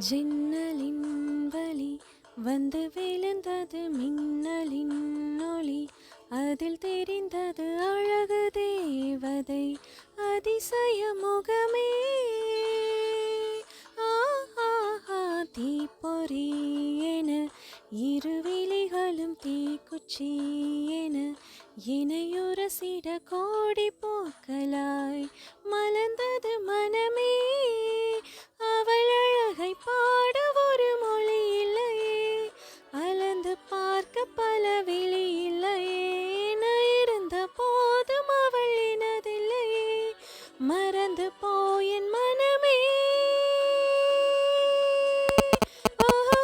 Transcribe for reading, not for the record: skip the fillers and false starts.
ஜன்னலின் வழி வந்து விழுந்தது மின்னலின் ஒளி, அதில் தெரிந்தது அழகு தேவதை அதிசய முகமே. ஆஹா தீப்பொறி என இருவிழிகளும் தீக்குச்சி என